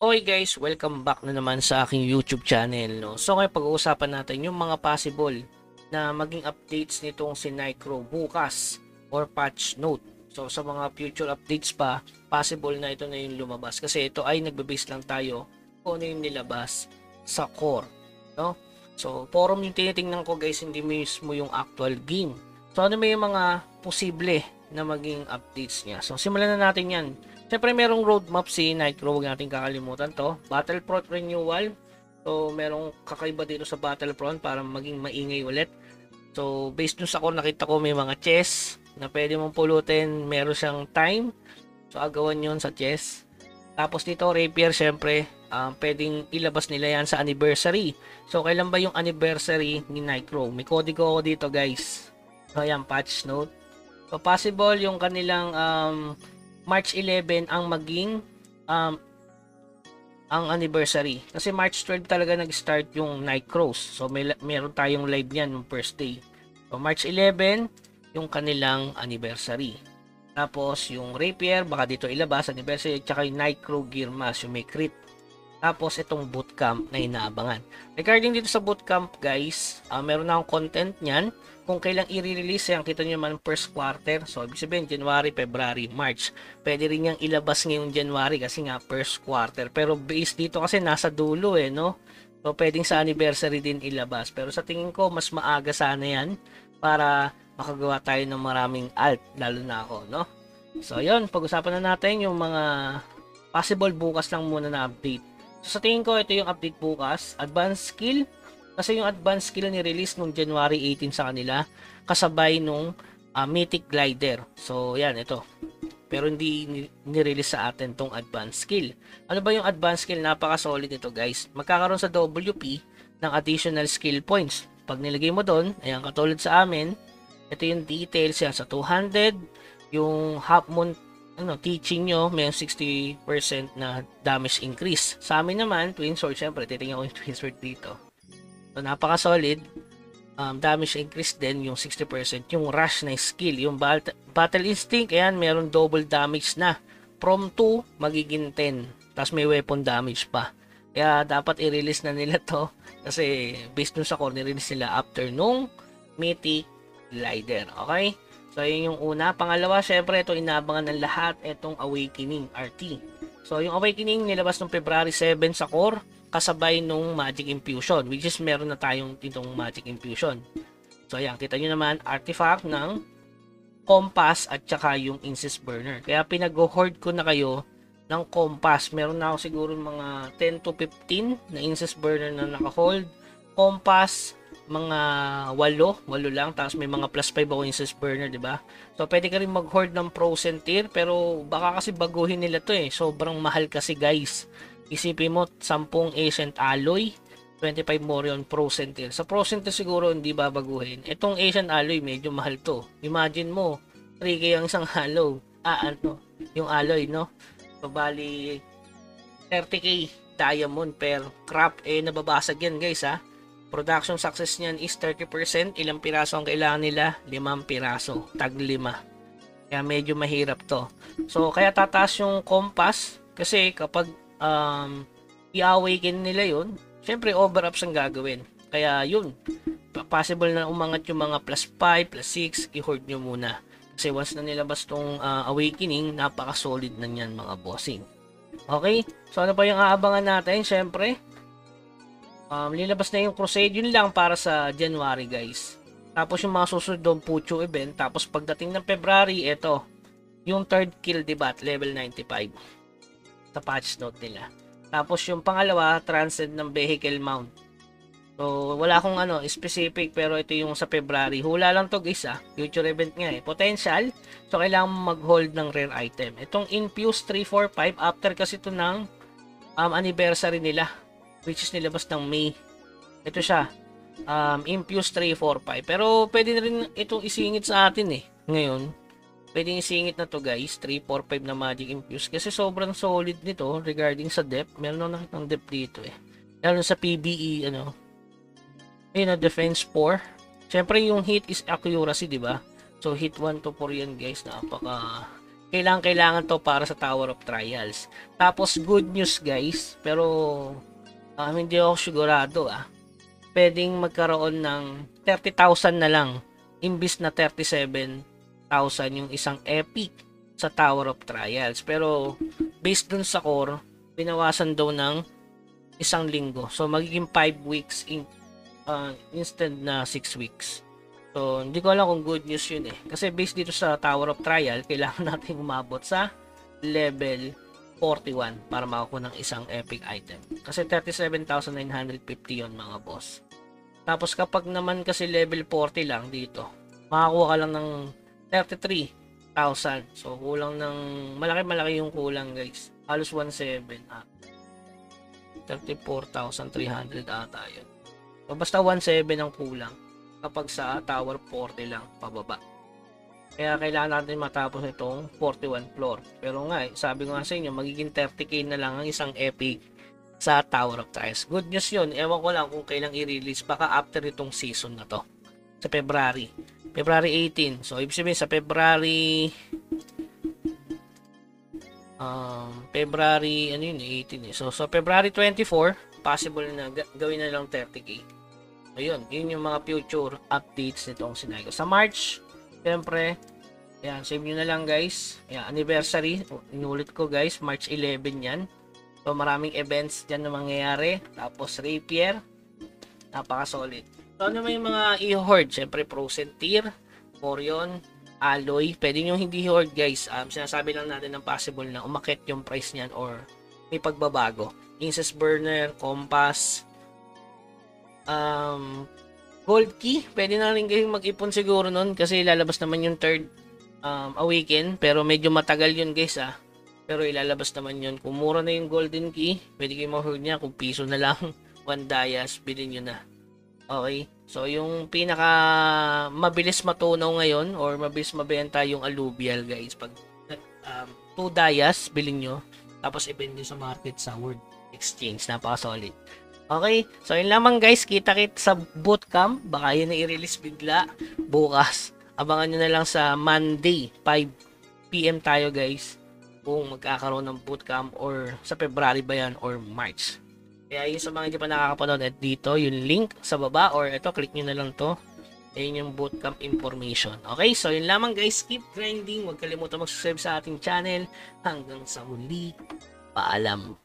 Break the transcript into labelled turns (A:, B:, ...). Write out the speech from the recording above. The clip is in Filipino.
A: Okay guys, welcome back na naman sa aking YouTube channel. No? So ngayon pag-uusapan natin yung mga possible na maging updates nitong si Nicro bukas or patch note. So sa mga future updates pa, possible na ito na yung lumabas. Kasi ito ay nagbe-base lang tayo kung ano yung nilabas sa core. No? So forum yung tinitingnan ko guys, hindi mismo yung actual game. So ano may mga posible na maging updates niya. So simulan na natin yan. Siyempre merong roadmap si Nitro, huwag natin kakalimutan to. Battlefront Renewal. So merong kakaiba dito sa Battlefront para maging maingay ulit. So based dun sa core nakita ko may mga chess na pwede mong pulutin. Meron siyang time. So agawan yun sa chess. Tapos dito rapier syempre pwedeng ilabas nila yan sa anniversary. So kailan ba yung anniversary ni Nitro? May kodigo ako dito guys. So ayan, patch note. So possible yung kanilang March 11 ang maging ang anniversary. Kasi March 12 talaga nag-start yung Night Cross. So meron tayong live niyan yung first day. So March 11 yung kanilang anniversary. Tapos yung Rapier baka dito ilabas anniversary, tsaka yung Night Crow Gear Mask yung may crit. Tapos itong bootcamp na inaabangan. Regarding dito sa bootcamp guys, meron na akong content niyan. Kung kailang i-release yan, kita nyo naman first quarter. So ibig sabihin January, February, March. Pwede rin yang ilabas ngayong January kasi nga first quarter. Pero based dito kasi nasa dulo no. So pwedeng sa anniversary din ilabas. Pero sa tingin ko mas maaga sana yan para makagawa tayo ng maraming alt, lalo na ako no. So yun, pag-usapan na natin yung mga possible bukas lang muna na update. So sa tingin ko ito yung update bukas, advanced skill. Kasi yung advanced skill ni-release nung January 18 sa kanila, kasabay nung Mythic Glider. So yan, ito. Pero hindi ni-release sa atin tong advanced skill. Ano ba yung advanced skill? Napaka-solid ito guys. Magkakaroon sa WP ng additional skill points. Pag nilagay mo doon, ayan, katulad sa amin, ito yung details yan sa 200, yung half moon teaching nyo, may 60% na damage increase. Sa amin naman, Twin Sword, syempre, titingnan ko yung Twin Sword dito. So, napaka-solid. Damage increase din yung 60%. Yung rush na skill, yung battle instinct, ayan, meron double damage na. From 2, magiging 10. Tapos may weapon damage pa. Kaya dapat i-release na nila to. Kasi based dun sa core, ni-release nila after nung Mythic Glider. Okay? So, yun yung una. Pangalawa, syempre, ito inaabangan ng lahat, itong Awakening RT. So, yung Awakening nilabas noong February 7 sa core, kasabay nung Magic Infusion, which is meron na tayong itong Magic Infusion. So, ayan, kita nyo naman, artifact ng Compass at saka yung Incense Burner. Kaya pinag-hoard ko na kayo ng Compass. Meron na ako siguro mga 10 to 15 na Incense Burner na naka-hold. Compass, mga 8 lang, tapos may mga plus 5 ako Incense Burner, di ba? So pwede ka rin mag-hoard ng Frozen Tear, pero baka kasi baguhin nila to sobrang mahal kasi guys. Isipin mo 10 Ancient Alloy, 25 Morion Frozen Tear. Sa Frozen Tear siguro hindi babaguhin. Itong Ancient Alloy medyo mahal to. Imagine mo 3K ang isang yung alloy, no? So bali 30K diamond per crop, nababasag yan guys ha. Production success niyan is 30%. Ilang piraso ang kailangan nila? 5 piraso. Tag 5. Kaya medyo mahirap to. So, kaya tataas yung compass. Kasi kapag i-awaken nila yun, syempre over-ups ang gagawin. Kaya yun. Possible na umangat yung mga plus 5, plus 6. I-hoard nyo muna. Kasi once na nilabas tong awakening, napaka-solid na yan mga bossing. Okay? So, ano pa yung aabangan natin? Syempre, lilabas na yung Crusade, yun lang para sa January guys. Tapos yung mga susunod doon, Pucho event. Tapos pagdating ng February, ito yung third kill debat, level 95 sa patch note nila. Tapos yung pangalawa, Transcend ng Vehicle Mount. So wala akong specific, pero ito yung sa February. Hula lang to guys future event nga potential. So kailangan mag-hold ng rare item. Itong Infuse 345, after kasi ito ng anniversary nila, which is nilabas ng May. Ito siya. Infuse 345. Pero pwede na rin itong isingit sa atin ngayon. Pwede isingit na to guys. 345 na Magic Infuse. Kasi sobrang solid nito regarding sa depth. Meron na nakitang depth dito Lalo sa PBE Ayun defense 4. Siyempre yung hit is accuracy, di ba? So hit 1 to 4 yan guys. Napaka kailangan to para sa Tower of Trials. Tapos good news guys, pero hindi ako sigurado pwedeng magkaroon ng 30,000 na lang imbis na 37,000 yung isang epic sa Tower of Trials. Pero based dun sa core, binawasan daw ng isang linggo. So magiging 5 weeks instead na 6 weeks. So hindi ko alam kung good news yun kasi based dito sa Tower of Trial, kailangan natin umabot sa level 41 para makakuha ng isang epic item. Kasi 37,950 yon mga boss. Tapos kapag naman kasi level 40 lang dito, makakuha ka lang ng 33,000. So kulang ng malaki yung kulang guys. Halos 1.7 34,300 ata yun. So basta 1.7 ang kulang kapag sa Tower 40 lang pababa. Kaya kailangan natin matapos itong 41 floor. Pero nga, sabi ko nga sa inyo, magiging 30k na lang ang isang epic sa Tower of Trials. Good news yun. Ewan ko lang kung kailang i-release. Baka after itong season na to. Sa February. February 18. So, ibig sabihin sa February... February, ano yun, 18 So, sa February 24, possible na gawin na lang 30k. Ayun, yun yung mga future updates nitong Sinaigo. Sa March, siyempre, ayan, save nyo na lang guys. Ayan, anniversary, inulit ko guys, March 11 yan. So maraming events dyan na mangyayari. Tapos Rapier, napaka solid. So ano may mga i-hoard? Siyempre Frozen Tier, Orion, Alloy. Pwede nyo hindi i-hoard guys. Sinasabi lang natin ng possible na umakit yung price nyan or may pagbabago. Incest Burner, Compass, Gold Key, pwede na rin kayong mag-ipon siguro nun kasi lalabas naman yung third Awaken, pero medyo matagal yun guys pero ilalabas naman yun. Kung mura na yung Golden Key, pwede kayong ma-hoard niya. Kung piso na lang 1 Dias, bilhin nyo na. Okay, so yung pinaka mabilis matunaw ngayon or mabilis mabenta yung Alluvial guys. Pag 2 Dias, bilhin nyo, tapos ibenta nyo sa market sa World Exchange. Napaka solid. Okay, so yun lamang guys, kita-kit sa bootcamp, baka yun na i-release bigla bukas. Abangan nyo na lang sa Monday 5 PM tayo guys kung magkakaroon ng bootcamp or sa February ba yan or March. Kaya yun sa mga hindi pa nakakapanood at dito yung link sa baba or ito, click nyo na lang to. Ayun yung bootcamp information. Okay, so yun lamang guys, keep grinding, huwag kalimutan mag-subscribe sa ating channel. Hanggang sa muli, paalam.